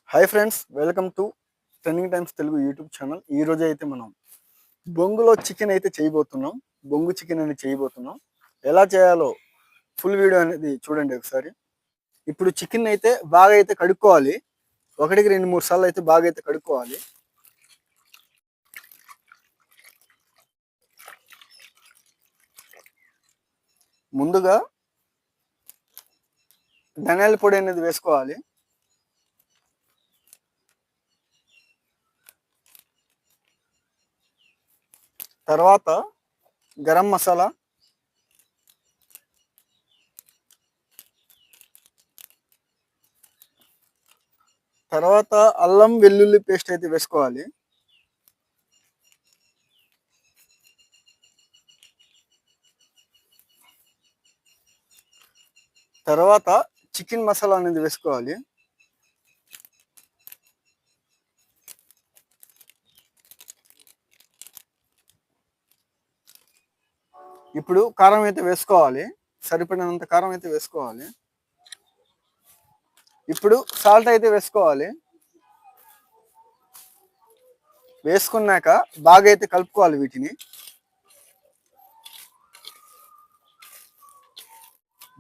Hi friends, welcome to trending times Telugu YouTube channel. ఈ రోజు అయితే మనం బొంగులో చికెన్ అయితే చేయబోతున్నాం. బొంగు చికెన్ అనేది చేయబోతున్నాం. ఎలా చేయాలో ఫుల్ వీడియో అనేది చూడండి ఒకసారి. ఇప్పుడు చికెన్ అయితే బాగా అయితే కడుక్కోవాలి. ఒకటికి 2-3 సార్లు అయితే బాగా అయితే కడుక్కోవాలి. ముందుగా ధనియాల పొడి అనేది వేసుకోవాలి. తర్వాత గరం మసాలా, తర్వాత అల్లం వెల్లుల్లి పేస్ట్ అయితే వేసుకోవాలి. తర్వాత చికెన్ మసాలా అనేది వేసుకోవాలి. ఇప్పుడు కారం అయితే వేసుకోవాలి. సరిపడినంత కారం అయితే వేసుకోవాలి. ఇప్పుడు సాల్ట్ అయితే వేసుకోవాలి. వేసుకున్నాక బాగా అయితే కలుపుకోవాలి వీటిని.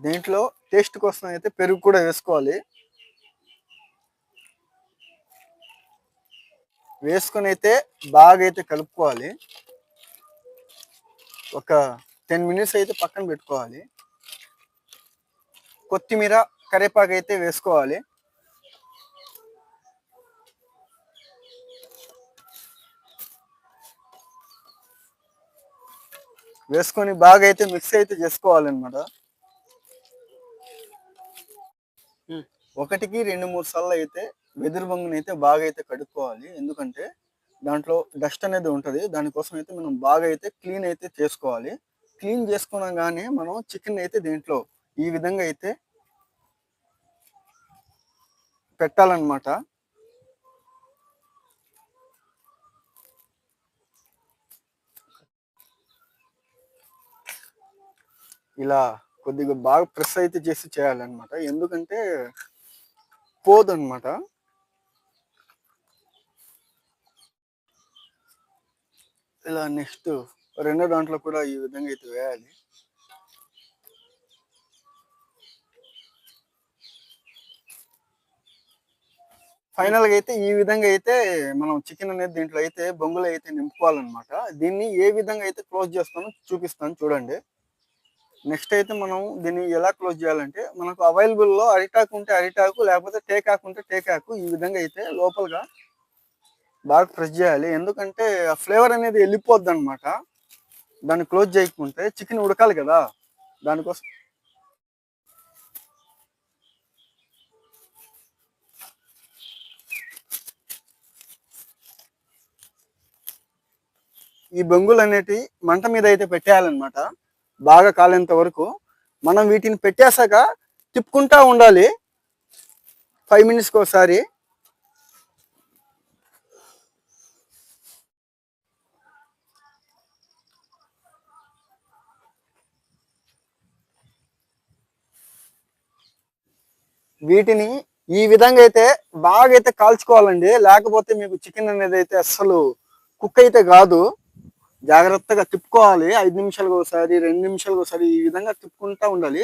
దీంట్లో టేస్ట్ కోసం అయితే పెరుగు కూడా వేసుకోవాలి. వేసుకొని అయితే బాగా అయితే కలుపుకోవాలి. ఒక 10 మినిట్స్ అయితే పక్కన పెట్టుకోవాలి. కొత్తిమీర, కరివేపాకు అయితే వేసుకోవాలి. వేసుకొని బాగా అయితే మిక్స్ అయితే చేసుకోవాలన్నమాట. ఒకటికి 2-3 సార్లు అయితే వెదురు బొంగుని అయితే బాగా అయితే కడుక్కోవాలి. ఎందుకంటే దాంట్లో డస్ట్ అనేది ఉంటుంది. దానికోసం అయితే మనం బాగా అయితే క్లీన్ అయితే చేసుకోవాలి. క్లీన్ చేసుకునగానే మనం చికెన్ అయితే దీంట్లో ఈ విధంగా అయితే పెట్టాలన్నమాట. ఇలా కొద్దిగా బాగా ప్రెస్ అయితే చేసి చేయాలన్నమాట. ఎందుకంటే పోదన్నమాట. ఇలా నెక్స్ట్ రెండో దాంట్లో కూడా ఈ విధంగా అయితే వేయాలి. ఫైనల్గా అయితే ఈ విధంగా అయితే మనం చికెన్ అనేది దీంట్లో అయితే బొంగులో అయితే నింపుకోవాలన్నమాట. దీన్ని ఏ విధంగా అయితే క్లోజ్ చేస్తానో చూపిస్తాను చూడండి. నెక్స్ట్ అయితే మనం దీన్ని ఎలా క్లోజ్ చేయాలంటే, మనకు అవైలబుల్లో అరిటాకు ఉంటే అరిటాకు, లేకపోతే టేకాకు ఉంటే టేకాకు, ఈ విధంగా అయితే లోపలగా బాగా ప్రెస్ చేయాలి. ఎందుకంటే ఆ ఫ్లేవర్ అనేది వెళ్ళిపోద్ది అనమాట. దాన్ని క్లోజ్ చేయకుంటే చికెన్ ఉడకాలి కదా, దానికోసం. ఈ బొంగులు అనేటివి మంట మీద అయితే పెట్టేయాలన్నమాట, బాగా కాలేంత వరకు. మనం వీటిని పెట్టేశాక తిప్పుకుంటా ఉండాలి 5 మినిట్స్కి ఒకసారి. వీటిని ఈ విధంగా అయితే బాగా అయితే కాల్చుకోవాలండి. లేకపోతే మీకు చికెన్ అనేది అయితే అస్సలు కుక్ అయితే కాదు. జాగ్రత్తగా తిప్పుకోవాలి. 5 నిమిషాలకు ఒకసారి, 2 నిమిషాలకు ఒకసారి ఈ విధంగా తిప్పుకుంటా ఉండాలి.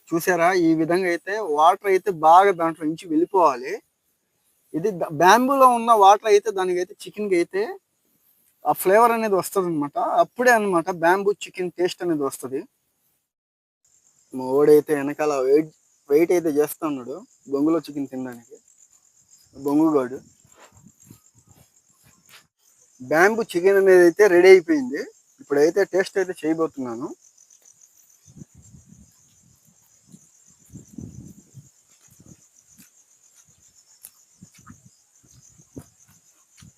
చూసారా, ఈ విధంగా అయితే వాటర్ అయితే బాగా దాంట్లో నుంచి వెళ్ళిపోవాలి. ఇది బ్యాంబూలో ఉన్న వాటర్ అయితే దానికైతే చికెన్కి అయితే ఆ ఫ్లేవర్ అనేది వస్తుంది అనమాట. అప్పుడే అనమాట బ్యాంబూ చికెన్ టేస్ట్ అనేది వస్తుంది. మా ఓడైతే వెనకాల వెయిట్ అయితే చేస్తా ఉన్నాడు బొంగులో చికెన్ తినడానికి. బొంగుగాడు. బ్యాంబూ చికెన్ అనేది అయితే రెడీ అయిపోయింది. ఇప్పుడైతే టేస్ట్ అయితే చేయబోతున్నాను.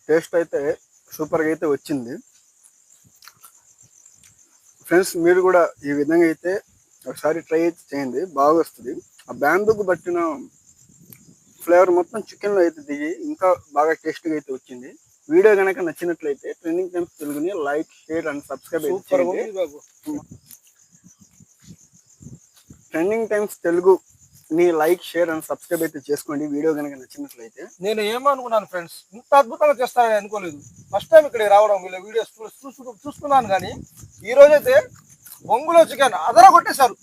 టేస్ట్ అయితే సూపర్గా అయితే వచ్చింది. ఫ్రెండ్స్, మీరు కూడా ఈ విధంగా అయితే ఒకసారి ట్రై అయితే చేయండి, బాగా వస్తుంది. ఆ బ్యాంబూకు పట్టిన ఫ్లేవర్ మొత్తం చికెన్లో అయితే దిగి ఇంకా బాగా టేస్ట్గా అయితే వచ్చింది. వీడియో కనుక నచ్చినట్లయితే ట్రెండింగ్ టైమ్స్ తెలుగుని లైక్, షేర్ అండ్ సబ్స్క్రైబ్ చేయండి. Trending times Telugu me like share and subscribe అయితే చేసుకోండి వీడియో కనుక నచ్చినట్లయితే. నేను ఏమనుకున్నాను ఫ్రెండ్స్, ఇంత అద్భుతంగా చేస్తారని అనుకోలేదు. ఫస్ట్ టైం ఇక్కడికి రావడం, వీళ్ళ వీడియోస్ చూసుకున్నాను. కానీ ఈ రోజైతే బొంగులో చికెన్ అదర కొట్టేశారు.